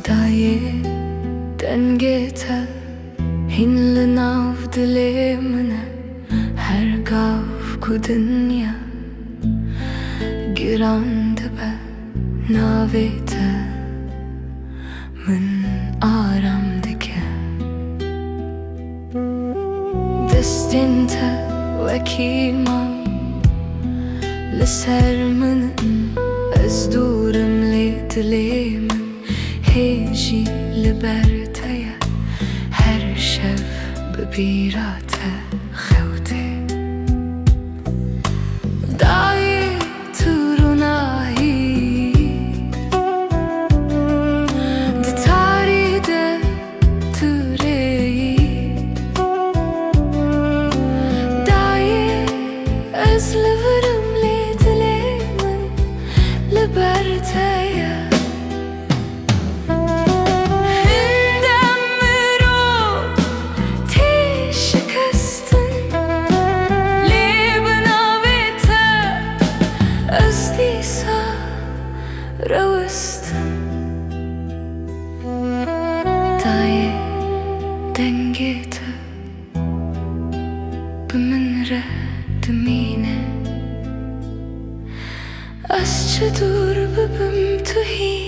Daje dengete hinlen av dilemene her gav kudunya girande be navete men aramdike destinte vekiman لسرمن از دورم لیدلیمن هیجی لبرتیه هر شب ببیراته خوته دایی تورونایی ده تاری ده توری دایی از لورم libertaya hindem mirov tişkastin Leben avete özdisa ravastin Daye dengete bimnre demine Asça dur bibim tuhi